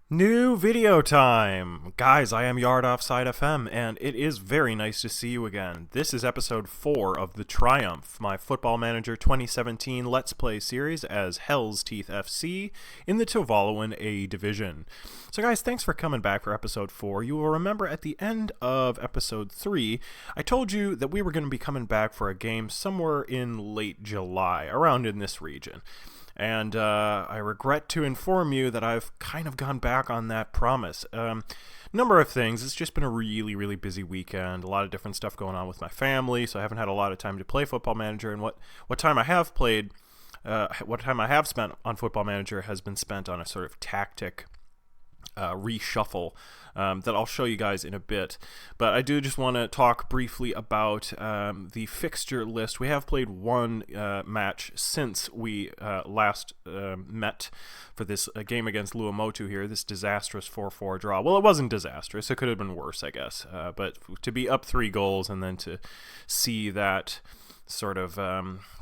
New video time! Guys, I am Yard Offside FM, and it is very nice to see you again. This is episode 4 of The Triumph, my Football Manager 2017 Let's Play series as Hell's Teeth FC in the Tuvaluan A Division. So guys, thanks for coming back for episode 4. You will remember at the end of episode 3, I told you that we were going to be coming back for a game somewhere in late July, around in this region. And I regret to inform you that I've kind of gone back on that promise. Number of things. It's just been a really busy weekend. A lot of different stuff going on with my family, so I haven't had a lot of time to play Football Manager. And what time I have played, what time I have spent on Football Manager has been spent on a sort of tactic reshuffle that I'll show you guys in a bit. But I do just want to talk briefly about the fixture list. We have played one match since we last met for this game against Luamotu here, this disastrous 4-4 draw. Well, it wasn't disastrous. It could have been worse, I guess. But to be up 3 goals and then to see that sort of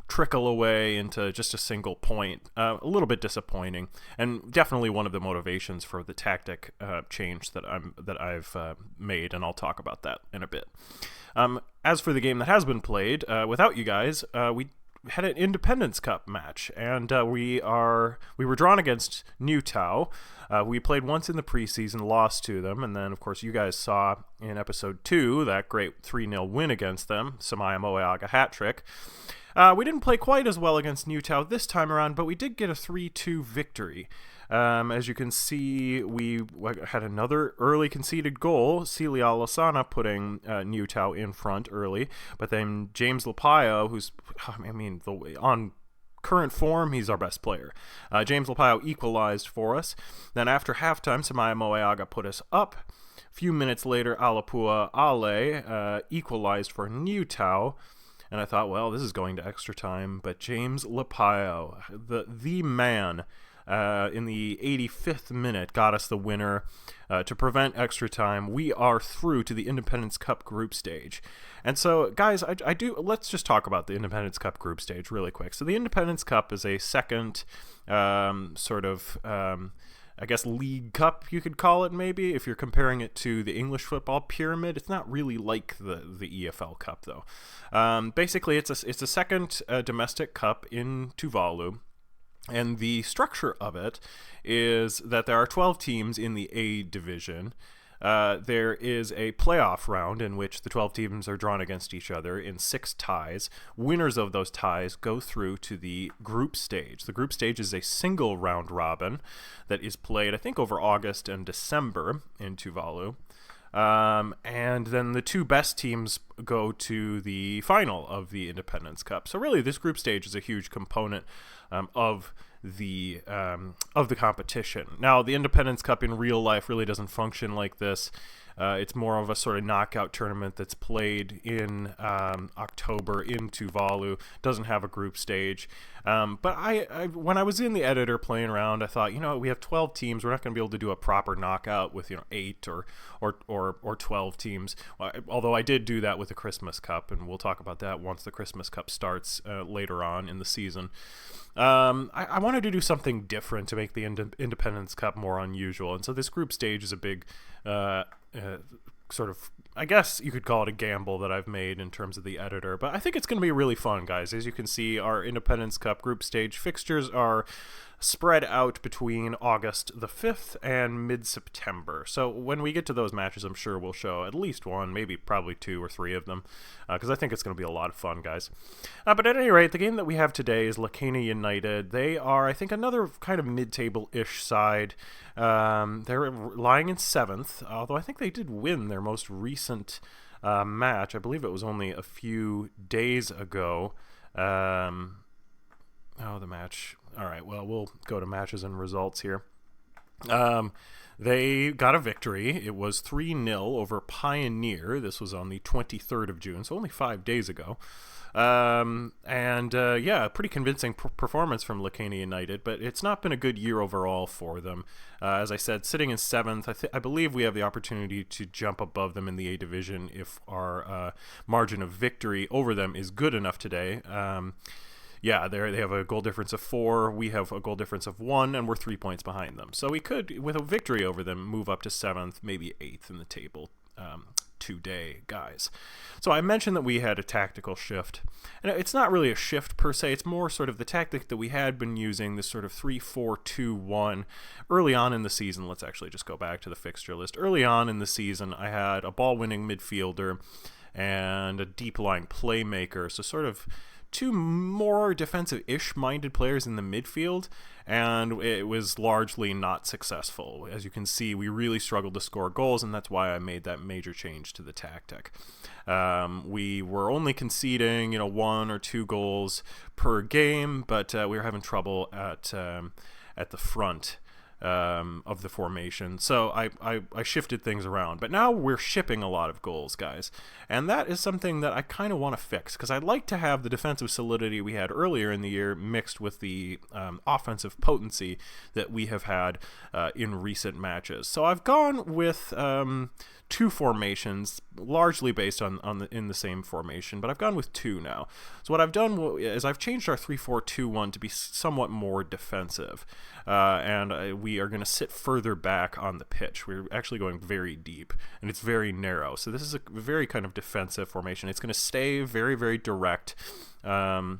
trickle away into just a single point, a little bit disappointing, and definitely one of the motivations for the tactic change that I've made, and I'll talk about that in a bit. As for the game that has been played without you guys, we had an Independence Cup match, and we were drawn against New Tau. We played once in the preseason, lost to them, and then, of course, you guys saw in episode 2 that great 3-0 win against them, Samaya Moeaga hat trick. We didn't play quite as well against New Tau this time around, but we did get a 3-2 victory. As you can see, we had another early conceded goal, Celia Lasana putting New Tau in front early, but then James Lapayo, who's, on current form, he's our best player. James Lapayo equalized for us. Then after halftime, Samaya Moeaga put us up. A few minutes later, Alapua Ale equalized for New Tau. And I thought, well, this is going to extra time. But James Lapayo, the man, in the 85th minute, got us the winner to prevent extra time. We are through to the Independence Cup group stage. And so, guys, let's just talk about the Independence Cup group stage really quick. So the Independence Cup is a second I guess League Cup, you could call it maybe, if you're comparing it to the English football pyramid. It's not really like the EFL Cup, though. Basically, it's a second domestic cup in Tuvalu, and the structure of it is that there are 12 teams in the A division. There is a playoff round in which the 12 teams are drawn against each other in 6 ties. Winners of those ties go through to the group stage. The group stage is a single round robin that is played, I think, over August and December in Tuvalu. And then the 2 best teams go to the final of the Independence Cup. So really, this group stage is a huge component of the competition. Now, the Independence Cup in real life really doesn't function like this. It's more of a sort of knockout tournament that's played in October in Tuvalu. Doesn't have a group stage. But I when I was in the editor playing around, I thought, we have 12 teams. We're not going to be able to do a proper knockout with 8 or 12 teams. Although I did do that with the Christmas Cup, and we'll talk about that once the Christmas Cup starts later on in the season. I wanted to do something different to make the Independence Cup more unusual, and so this group stage is a big sort of, I guess you could call it a gamble that I've made in terms of the editor, but I think it's going to be really fun, guys. As you can see, our Independence Cup group stage fixtures are spread out between August the 5th and mid-September. So when we get to those matches, I'm sure we'll show at least one, maybe probably 2 or 3 of them, because I think it's going to be a lot of fun, guys. But at any rate, the game that we have today is Lakena United. They are, I think, another kind of mid-table-ish side. They're lying in 7th, although I think they did win their most recent match. I believe it was only a few days ago. The match. All right, well, we'll go to matches and results here. They got a victory. It was 3-0 over Pioneer. This was on the 23rd of June, so only 5 days ago. Pretty convincing performance from Lakena United, but it's not been a good year overall for them. As I said, sitting in 7th, I believe we have the opportunity to jump above them in the A division if our margin of victory over them is good enough today. yeah, they have a goal difference of 4. We have a goal difference of 1, and we're 3 points behind them. So we could, with a victory over them, move up to 7th, maybe 8th in the table today, guys. So I mentioned that we had a tactical shift. And it's not really a shift per se. It's more sort of the tactic that we had been using, this sort of 3-4-2-1 early on in the season. Let's actually just go back to the fixture list. Early on in the season, I had a ball-winning midfielder and a deep-lying playmaker. So sort of 2 more defensive-ish minded players in the midfield, and it was largely not successful. As you can see, we really struggled to score goals, and that's why I made that major change to the tactic. We were only conceding, 1 or 2 goals per game, but we were having trouble at the front of the formation. So I shifted things around. But now we're shipping a lot of goals, guys. And that is something that I kind of want to fix, because I'd like to have the defensive solidity we had earlier in the year mixed with the offensive potency that we have had in recent matches. So I've gone with 2 formations, largely based in the same formation, but I've gone with 2 now. So what I've done is I've changed our 3-4-2-1 to be somewhat more defensive, and we are going to sit further back on the pitch. We're actually going very deep, and it's very narrow. So this is a very kind of defensive formation. It's going to stay very, very direct. When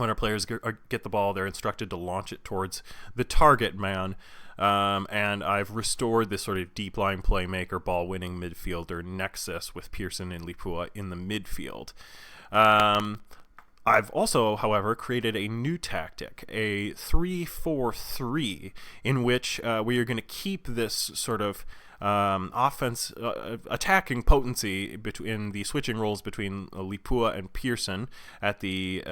our players get the ball, they're instructed to launch it towards the target man. And I've restored this sort of deep-lying playmaker, ball-winning midfielder nexus with Pearson and Lipua in the midfield. I've also, however, created a new tactic, a 3-4-3, in which we are going to keep this sort of offense attacking potency in the switching roles between Lipua and Pearson at the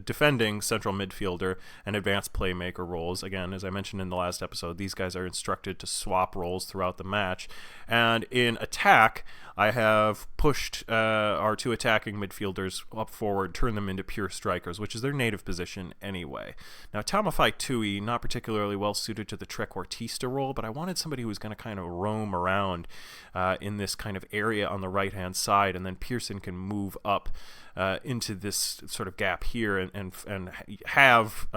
defending central midfielder and advanced playmaker roles. Again, as I mentioned in the last episode, these guys are instructed to swap roles throughout the match. And in attack, I have pushed our 2 attacking midfielders up forward, turn them into pure strikers, which is their native position anyway. Now, Taumafai Tui, not particularly well suited to the trequartista role, but I wanted somebody who was going to kind of roam around in this kind of area on the right-hand side, and then Pearson can move up into this sort of gap here and have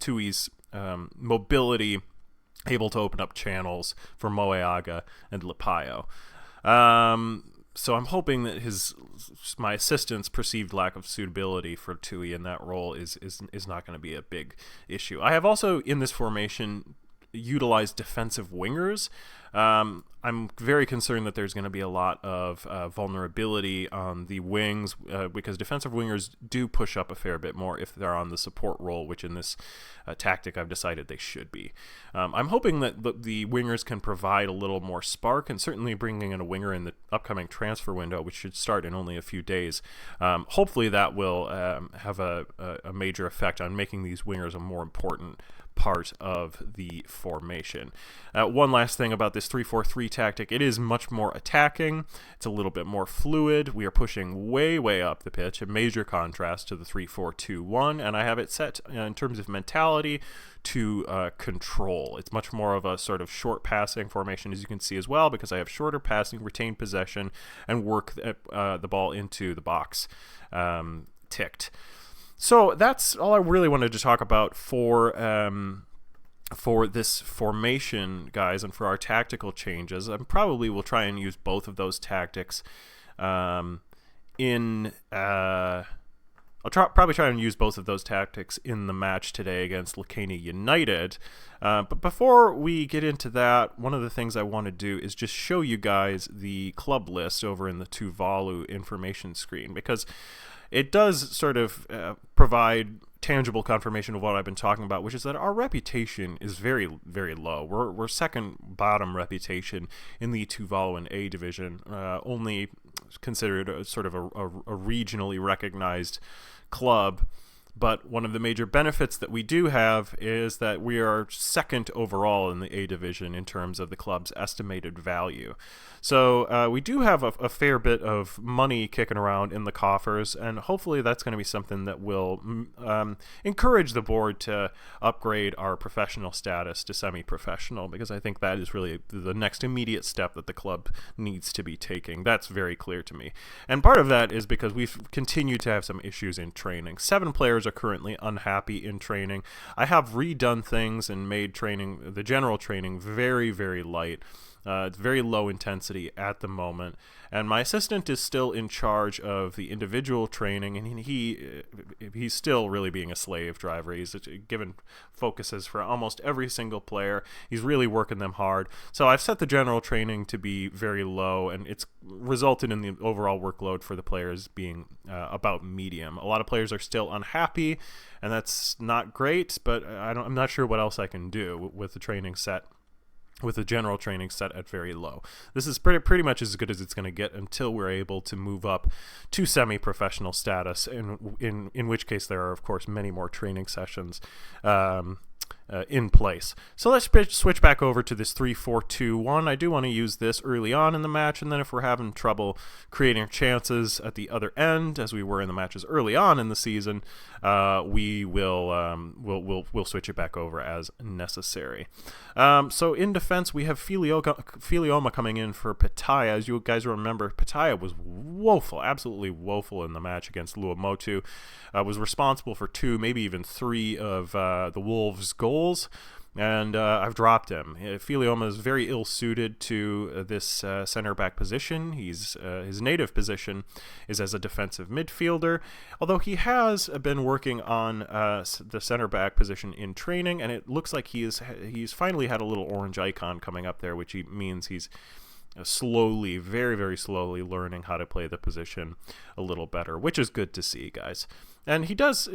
Tui's mobility able to open up channels for Moeaga and Lipayo. So I'm hoping that my assistant's perceived lack of suitability for Tui in that role is not going to be a big issue. I have also, in this formation, utilized defensive wingers. I'm very concerned that there's going to be a lot of vulnerability on the wings because defensive wingers do push up a fair bit more if they're on the support role, which in this tactic I've decided they should be. I'm hoping that the wingers can provide a little more spark, and certainly bringing in a winger in the upcoming transfer window, which should start in only a few days, hopefully that will have a major effect on making these wingers a more important part of the formation. One last thing about this 3-4-3 tactic, it is much more attacking. It's a little bit more fluid. We are pushing way up the pitch, a major contrast to the 3-4-2-1, and I have it set in terms of mentality to control. It's much more of a sort of short passing formation, as you can see as well, because I have shorter passing, retain possession, and work the ball into the box ticked. So that's all I really wanted to talk about for this formation, guys, and for our tactical changes. I probably will try and use both of those tactics I'll probably try and use both of those tactics in the match today against Lakena United. But before we get into that, one of the things I want to do is just show you guys the club list over in the Tuvalu information screen, because it does sort of provide tangible confirmation of what I've been talking about, which is that our reputation is very, very low. We're second bottom reputation in the Tuvaluan A division, only considered a sort of a regionally recognized club. But one of the major benefits that we do have is that we are second overall in the A division in terms of the club's estimated value. So we do have a fair bit of money kicking around in the coffers, and hopefully that's going to be something that will encourage the board to upgrade our professional status to semi-professional, because I think that is really the next immediate step that the club needs to be taking. That's very clear to me. And part of that is because we've continued to have some issues in training. 7 players players are currently unhappy in training. I have redone things and made training, the general training, very, very light. It's very low intensity at the moment, and my assistant is still in charge of the individual training, and he's still really being a slave driver. He's given focuses for almost every single player. He's really working them hard. So I've set the general training to be very low, and it's resulted in the overall workload for the players being about medium. A lot of players are still unhappy, and that's not great, but I'm not sure what else I can do with the training set. With the general training set at very low. This is pretty much as good as it's going to get until we're able to move up to semi-professional status, in which case there are, of course, many more training sessions in place. So let's switch back over to this 3-4-2-1. I do want to use this early on in the match, and then if we're having trouble creating chances at the other end, as we were in the matches early on in the season, we'll switch it back over as necessary. So in defense, we have Filioma coming in for Pattaya. As you guys remember, Pattaya was woeful, absolutely woeful in the match against Luomotu. Was responsible for 2, maybe even 3 of the Wolves' goals, and I've dropped him. Filioma is very ill-suited to this center-back position. His native position is as a defensive midfielder, although he has been working on the center-back position in training, and it looks like he's finally had a little orange icon coming up there, which means he's slowly, very, very slowly learning how to play the position a little better, which is good to see, guys. And he tends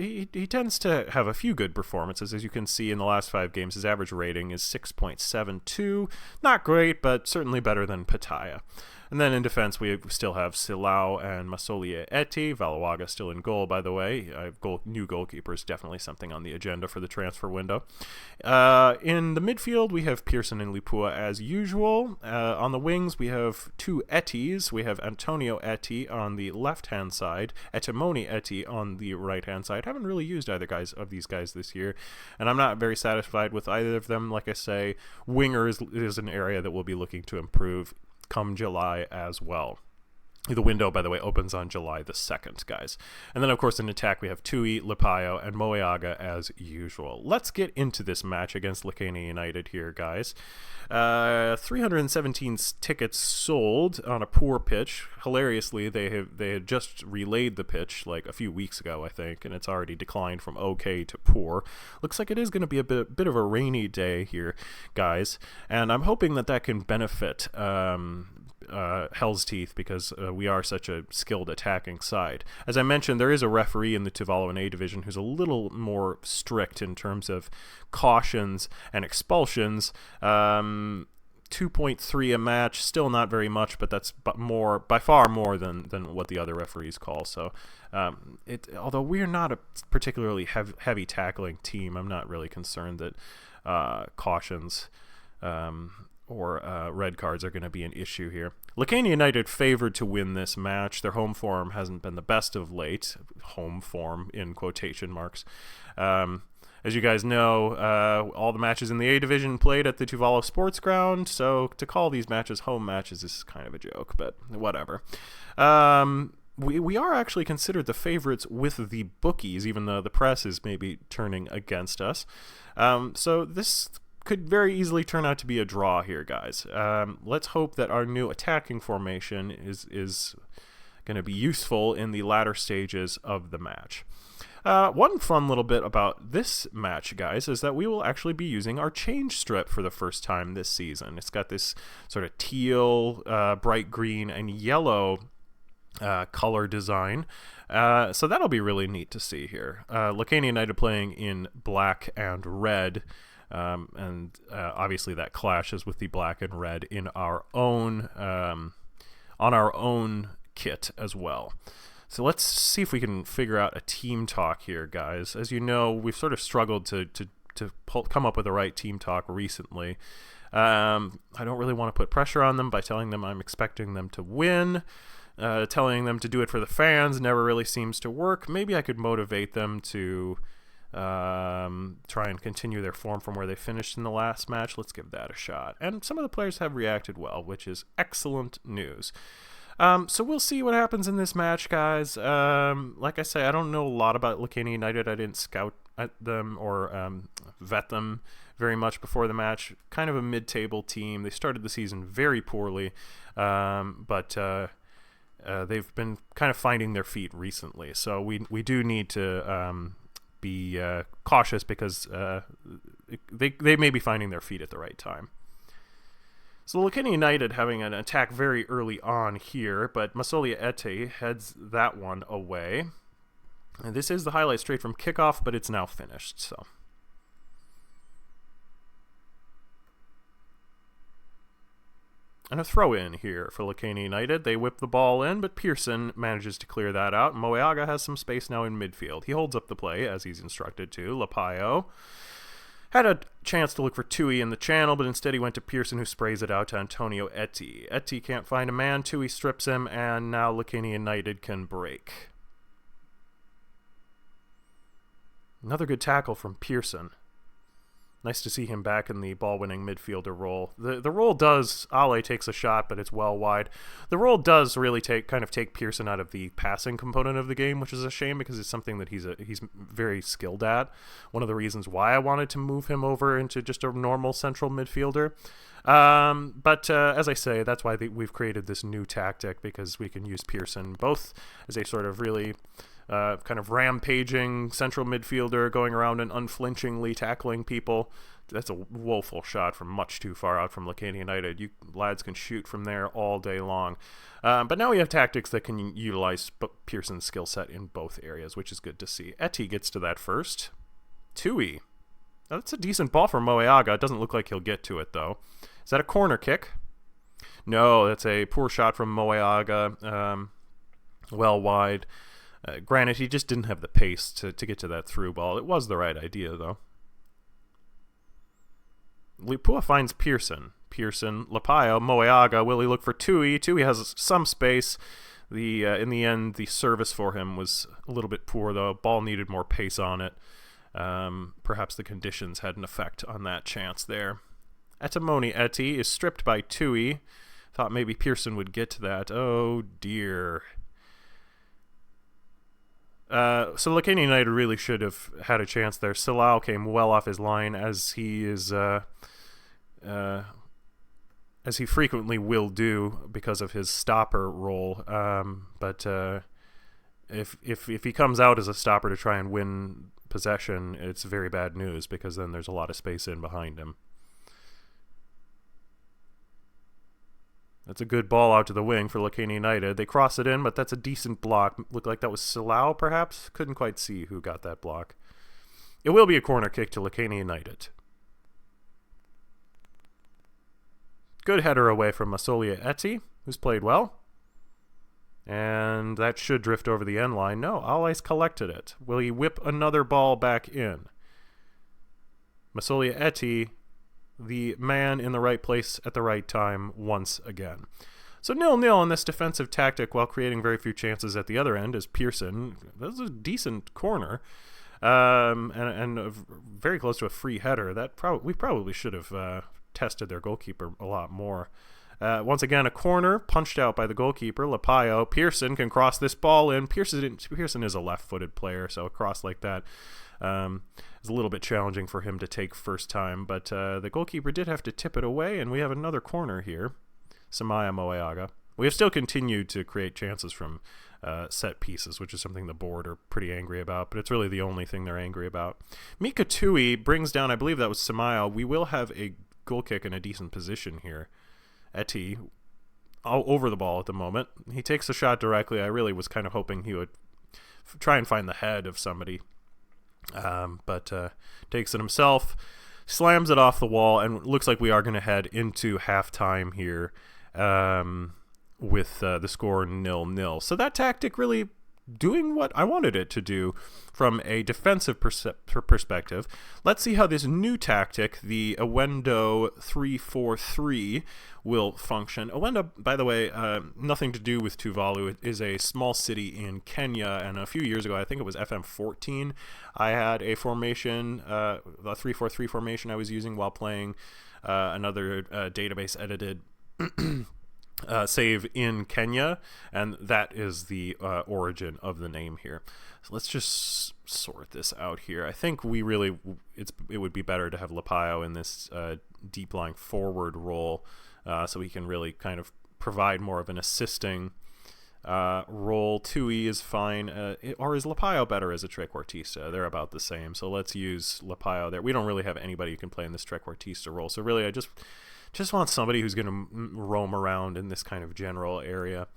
to have a few good performances. As you can see in the last 5 games, his average rating is 6.72. Not great, but certainly better than Pattaya. And then in defense, we still have Silao and Masolia Eti. Valawaga still in goal, by the way. New goalkeeper is definitely something on the agenda for the transfer window. In the midfield, we have Pearson and Lipua as usual. On the wings, we have 2 Etis. We have Antonio Eti on the left-hand side, Etimoni Eti on the right-hand side. Haven't really used either of these guys this year, and I'm not very satisfied with either of them. Like I say, winger is an area that we'll be looking to improve come July as well. The window, by the way, opens on July the 2nd, guys. And then, of course, in attack, we have Tui, Lipayo, and Moeaga as usual. Let's get into this match against Lakena United here, guys. 317 tickets sold on a poor pitch. Hilariously, they had just relayed the pitch like a few weeks ago, I think, and it's already declined from okay to poor. Looks like it is going to be a bit of a rainy day here, guys, and I'm hoping that can benefit Hell's Teeth, because we are such a skilled attacking side. As I mentioned, there is a referee in the Tuvalu A division who's a little more strict in terms of cautions and expulsions. 2.3 a match, still not very much, but that's by far more than what the other referees call. So although we're not a particularly heavy tackling team, I'm not really concerned that cautions or red cards are going to be an issue here. Lakena United favored to win this match. Their home form hasn't been the best of late. Home form in quotation marks. As you guys know, all the matches in the A division played at the Tuvalu Sports Ground, so to call these matches home matches is kind of a joke, but whatever. We are actually considered the favorites with the bookies, even though the press is maybe turning against us. So this could very easily turn out to be a draw here, guys. Let's hope that our new attacking formation is going to be useful in the latter stages of the match. One fun little bit about this match, guys, is that we will actually be using our change strip for the first time this season. It's got this sort of teal, bright green, and yellow color design. So that'll be really neat to see here. Lakena United playing in black and red. And obviously that clashes with the black and red in our own on our own kit as well. So let's see if we can figure out a team talk here, guys. As you know, we've sort of struggled to come up with the right team talk recently. I don't really want to put pressure on them by telling them I'm expecting them to win. Telling them to do it for the fans never really seems to work. Maybe I could motivate them to try and continue their form from where they finished in the last match. Let's give that a shot. And some of the players have reacted well, which is excellent news. So we'll see what happens in this match, guys. Like I say, I don't know a lot about Lakena United. I didn't scout at them or vet them very much before the match. Kind of a mid-table team. They started the season very poorly, but they've been kind of finding their feet recently. So we do need to be cautious because they may be finding their feet at the right time. So Lakena United having an attack very early on here, but Masolia Ete heads that one away. And this is the highlight straight from kickoff, but it's now finished. So, and a throw in here for Lakena United. They whip the ball in, but Pearson manages to clear that out. Moeaga has some space now in midfield. He holds up the play as he's instructed to. Lapayo had a chance to look for Tui in the channel, but instead he went to Pearson, who sprays it out to Antonio Eti. Eti can't find a man. Tui strips him, and now Lakena United can break. Another good tackle from Pearson. Nice to see him back in the ball-winning midfielder role. The role does, Ale takes a shot, but it's well wide. The role does really take Pearson out of the passing component of the game, which is a shame because it's something that he's very skilled at. One of the reasons why I wanted to move him over into just a normal central midfielder. But as I say, that's why we've created this new tactic, because we can use Pearson both as a sort of really kind of rampaging central midfielder going around and unflinchingly tackling people. That's a woeful shot from much too far out from Lakena United. You lads can shoot from there all day long. But now we have tactics that can utilize Pearson's skill set in both areas, which is good to see. Eti gets to that first. Tui. Now, that's a decent ball for Moeaga. It doesn't look like he'll get to it, though. Is that a corner kick? No, that's a poor shot from Moeaga. Well wide. Granted, he just didn't have the pace to get to that through ball. It was the right idea, though. Lipua finds Pearson. Pearson, Lapayo, Moeaga. Will he look for Tui? Tui has some space. In the end, the service for him was a little bit poor, though. Ball needed more pace on it. Perhaps the conditions had an effect on that chance there. Etemoni Eti is stripped by Tui. Thought maybe Pearson would get to that. Oh, dear. So Lakena United really should have had a chance there. Silao came well off his line, as he frequently will do because of his stopper role. But if he comes out as a stopper to try and win possession, it's very bad news, because then there's a lot of space in behind him. That's a good ball out to the wing for Lakena United. They cross it in, but that's a decent block. Looked like that was Silao, perhaps? Couldn't quite see who got that block. It will be a corner kick to Lakena United. Good header away from Masolia Eti, who's played well. And that should drift over the end line. No, Alais collected it. Will he whip another ball back in? Masolia Eti, the man in the right place at the right time once again. So 0-0 in this defensive tactic, while creating very few chances at the other end, is Pearson. That was a decent corner, and very close to a free header. We probably should have tested their goalkeeper a lot more. Once again, a corner punched out by the goalkeeper, Lapayo. Pearson can cross this ball in. Pearson is a left-footed player, so a cross like that is a little bit challenging for him to take first time, but the goalkeeper did have to tip it away, and we have another corner here. Samaya Moeaga. We have still continued to create chances from set pieces, which is something the board are pretty angry about, but it's really the only thing they're angry about. Mika Tui brings down, I believe that was Samaya. We will have a goal kick in a decent position here. Eti all over the ball at the moment. He takes the shot directly. I really was kind of hoping he would try and find the head of somebody. But takes it himself, slams it off the wall, and looks like we are going to head into halftime here with the score 0-0. So that tactic really doing what I wanted it to do from a defensive perspective. Let's see how this new tactic, the Awendo 3-4-3, will function. Awendo, by the way, nothing to do with Tuvalu. It is a small city in Kenya, and a few years ago, I think it was FM14, I had a formation, a 3-4-3 formation I was using while playing another database edited save in Kenya, and that is the origin of the name here. So let's just sort this out here. I think it would be better to have Lapio in this deep lying forward role, so he can really kind of provide more of an assisting role. Tui is fine, or is Lapio better as a trequartista? They're about the same, so let's use Lapio there. We don't really have anybody who can play in this trequartista role, so really I just want somebody who's going to roam around in this kind of general area.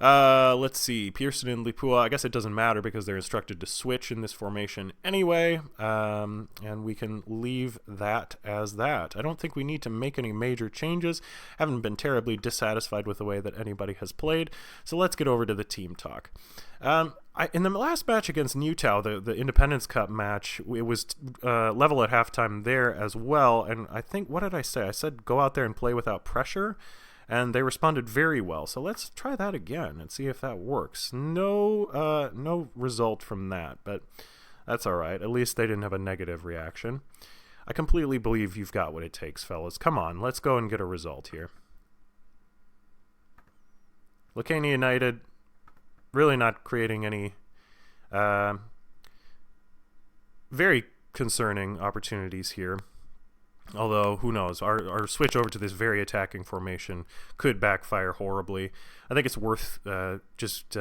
Let's see. Pearson and Lipua, I guess it doesn't matter because they're instructed to switch in this formation anyway, and we can leave that as that. I don't think we need to make any major changes. Haven't been terribly dissatisfied with the way that anybody has played, so let's get over to the team talk. In the last match against Newtown, the Independence Cup match, it was level at halftime there as well, and I think, what did I say? I said go out there and play without pressure, and they responded very well. So let's try that again and see if that works. No result from that, but that's all right. At least they didn't have a negative reaction. I completely believe you've got what it takes, fellas. Come on, let's go and get a result here. Lakena United really not creating any very concerning opportunities here. Although, who knows, our switch over to this very attacking formation could backfire horribly. I think it's worth just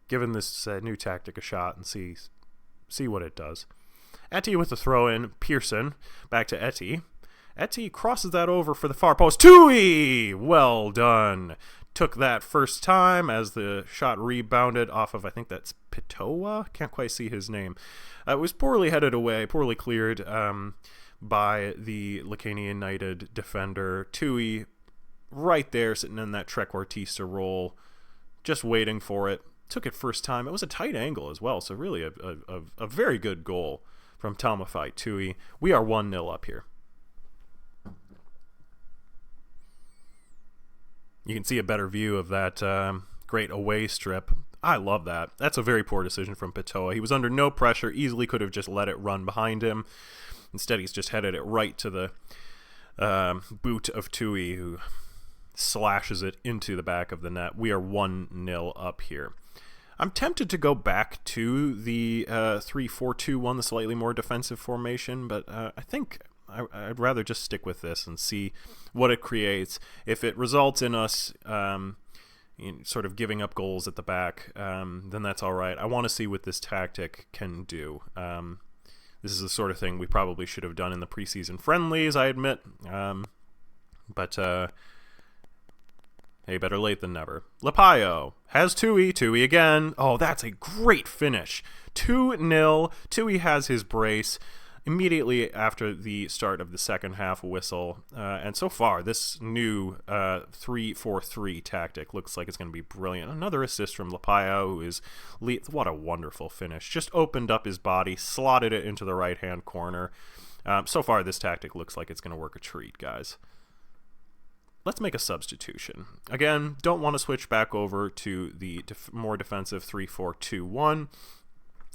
giving this new tactic a shot and see what it does. Etty with the throw-in, Pearson, back to Etty. Etty crosses that over for the far post. Tui! Well done. Took that first time as the shot rebounded off of, I think that's Pitoa? Can't quite see his name. It was poorly headed away, poorly cleared by the Lakena United defender. Tui right there sitting in that trequartista role, just waiting for it. Took it first time. It was a tight angle as well, so really a very good goal from Taumafai Tui. We are 1-0 up here. You can see a better view of that great away strip. I love that. That's a very poor decision from Pitoa. He was under no pressure, easily could have just let it run behind him. Instead, he's just headed it right to the boot of Tui, who slashes it into the back of the net. We are 1-0 up here. I'm tempted to go back to the 3-4-2-1, the slightly more defensive formation, but I think I'd rather just stick with this and see what it creates. If it results in us sort of giving up goals at the back, then that's all right. I want to see what this tactic can do. This is the sort of thing we probably should have done in the preseason friendlies, I admit. But hey, better late than never. Lapio has Tui. Tui again. Oh, that's a great finish. 2-0. Tui has his brace immediately after the start of the second half whistle. And so far, this new 3-4-3 tactic looks like it's going to be brilliant. Another assist from Lapio, who is... What a wonderful finish. Just opened up his body, slotted it into the right-hand corner. So far, this tactic looks like it's going to work a treat, guys. Let's make a substitution. Again, don't want to switch back over to the more defensive 3-4-2-1.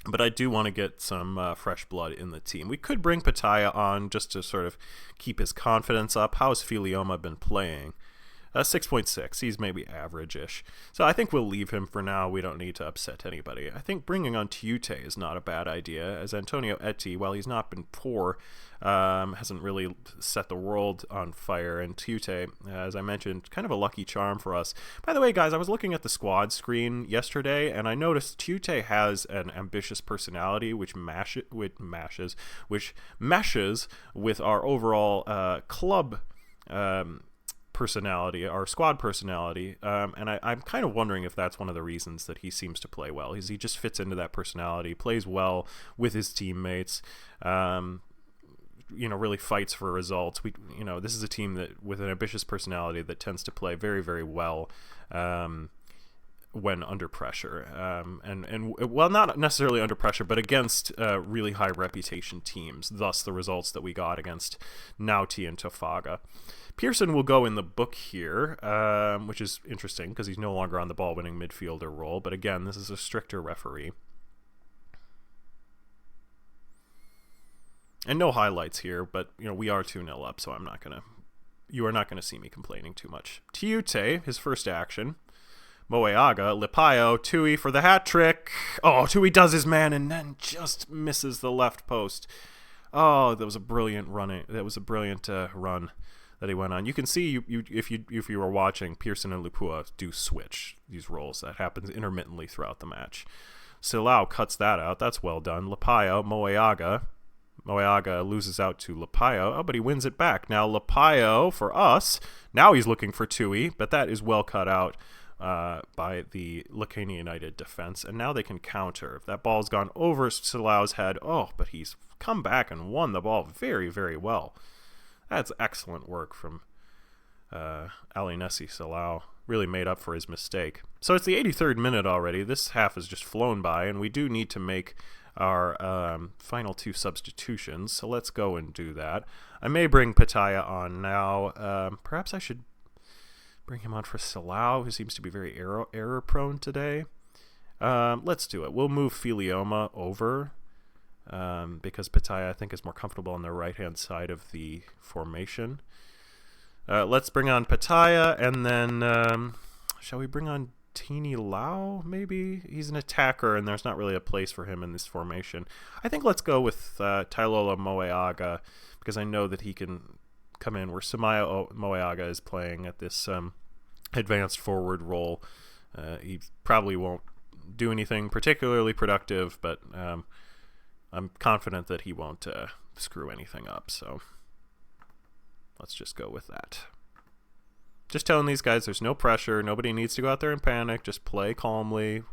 But I do want to get some fresh blood in the team. We could bring Pataya on just to sort of keep his confidence up. How has Filioma been playing? 6.6. He's maybe average-ish. So I think we'll leave him for now. We don't need to upset anybody. I think bringing on Tiute is not a bad idea, as Antonio Etty, while he's not been poor, hasn't really set the world on fire. And Tiute, as I mentioned, kind of a lucky charm for us. By the way, guys, I was looking at the squad screen yesterday, and I noticed Tiute has an ambitious personality, which meshes with our overall club personality, our squad personality, and I'm kind of wondering if that's one of the reasons that he seems to play well. He just fits into that personality, plays well with his teammates, really fights for results. This is a team that with an ambitious personality that tends to play very, very well when under pressure, and well, not necessarily under pressure, but against really high reputation teams. Thus, the results that we got against Nauti and Tofaga. Pearson will go in the book here, which is interesting because he's no longer on the ball-winning midfielder role. But again, this is a stricter referee. And no highlights here, but we are 2-0 up, so I'm not going to you are not going to see me complaining too much. Tiute, his first action. Moeaga, Lipaio, Tui for the hat trick. Oh, Tui does his man and then just misses the left post. Oh, that was a brilliant running. That was a brilliant run that he went on. You can see if you were watching, Pearson and Lupua do switch these roles. That happens intermittently throughout the match. Silao cuts that out. That's well done. Lipaio, Moeaga. Moeaga loses out to Lipaio. Oh, but he wins it back. Now Lipaio for us. Now he's looking for Tui, but that is well cut out by the Lakena United defense. And now they can counter. If that ball's gone over Silao's head, but he's come back and won the ball very, very well. That's excellent work from Alinesi Silao. Really made up for his mistake. So it's the 83rd minute already. This half has just flown by, and we do need to make our final 2 substitutions. So let's go and do that. I may bring Pataya on now. Perhaps I should bring him on for Silao, who seems to be very error-prone today. Let's do it. We'll move Filioma over because Pataya, I think, is more comfortable on the right-hand side of the formation. Let's bring on Pataya, and then shall we bring on Tini Lau, maybe? He's an attacker, and there's not really a place for him in this formation. I think let's go with Tailola Moeaga, because I know that he can come in where Samaya Moeaga is playing at this advanced forward role. He probably won't do anything particularly productive, but I'm confident that he won't screw anything up, so let's just go with that. Just telling these guys there's no pressure. Nobody needs to go out there and panic. Just play calmly.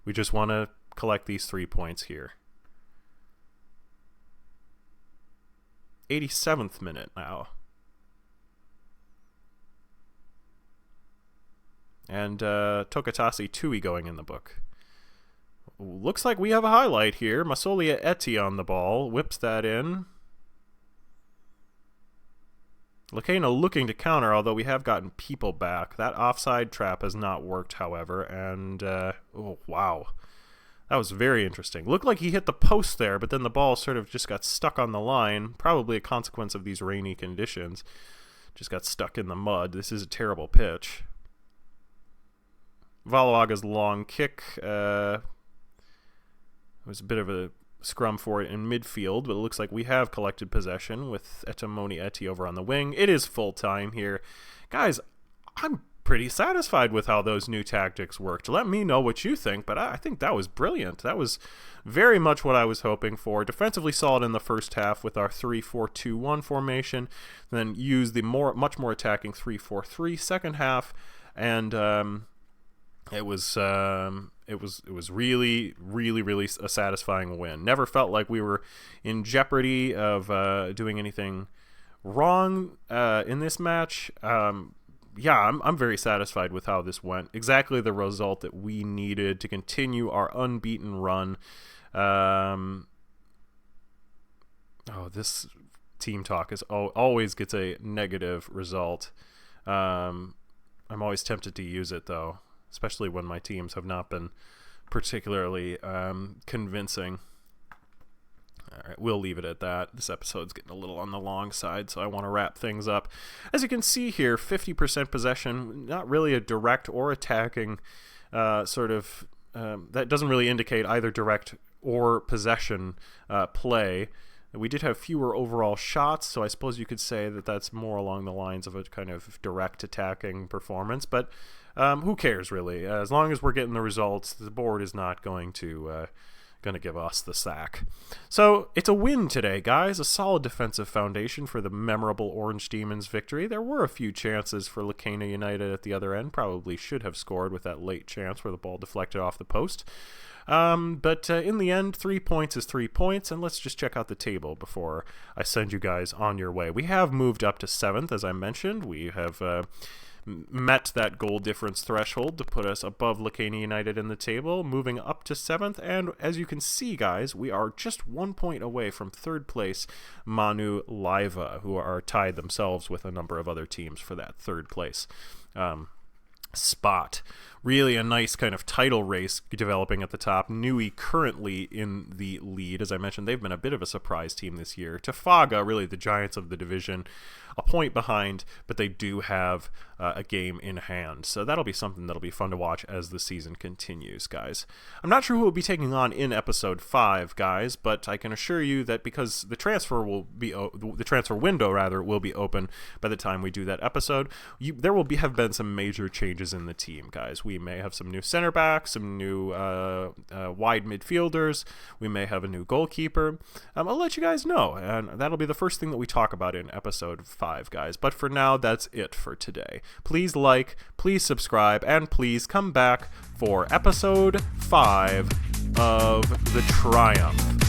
We just want to collect these 3 points here. 87th minute now. And Tokatasi Tui going in the book. Looks like we have a highlight here. Masolia Eti on the ball. Whips that in. Lakena looking to counter, although we have gotten people back. That offside trap has not worked, however, and, oh, wow. That was very interesting. Looked like he hit the post there, but then the ball sort of just got stuck on the line, probably a consequence of these rainy conditions. Just got stuck in the mud. This is a terrible pitch. Valoaga's long kick was a bit of a scrum for it in midfield, but it looks like we have collected possession with Etamoni Eti over on the wing. It is full time here. Guys, I'm pretty satisfied with how those new tactics worked. Let me know what you think, but I think that was brilliant. That was very much what I was hoping for. Defensively solid in the first half with our 3-4-2-1 formation, then use the much more attacking 3-4-3 second half, and it was really, really, really a satisfying win. Never felt like we were in jeopardy of doing anything wrong in this match. Yeah, I'm very satisfied with how this went. Exactly the result that we needed to continue our unbeaten run. This team talk always gets a negative result. I'm always tempted to use it, though, especially when my teams have not been particularly convincing. All right, we'll leave it at that. This episode's getting a little on the long side, so I want to wrap things up. As you can see here, 50% possession, not really a direct or attacking that doesn't really indicate either direct or possession play. We did have fewer overall shots, so I suppose you could say that that's more along the lines of a kind of direct attacking performance, but who cares, really? As long as we're getting the results, the board is not going to give us the sack. So it's a win today, guys. A solid defensive foundation for the memorable Orange Demons victory. There were a few chances for Lakena United at the other end. Probably should have scored with that late chance where the ball deflected off the post. But in the end, 3 points is 3 points, and let's just check out the table before I send you guys on your way. We have moved up to 7th, as I mentioned. We have met that goal difference threshold to put us above Lakena United in the table, moving up to 7th, and as you can see, guys, we are just 1 point away from 3rd place Manu Laiva, who are tied themselves with a number of other teams for that 3rd place. spot. Really a nice kind of title race developing at the top. Nui currently in the lead. As I mentioned, they've been a bit of a surprise team this year. Tafaga, really the giants of the division, a point behind, but they do have a game in hand. So that'll be something that'll be fun to watch as the season continues, guys. I'm not sure who will be taking on in episode 5, guys, but I can assure you that because the transfer window will be open by the time we do that episode, there will have been some major changes in the team, guys. We may have some new center backs, some new wide midfielders. We may have a new goalkeeper. I'll let you guys know, and that'll be the first thing that we talk about in episode 5, guys. But for now, that's it for today. Please like, please subscribe, and please come back for episode 5 of The Triumph.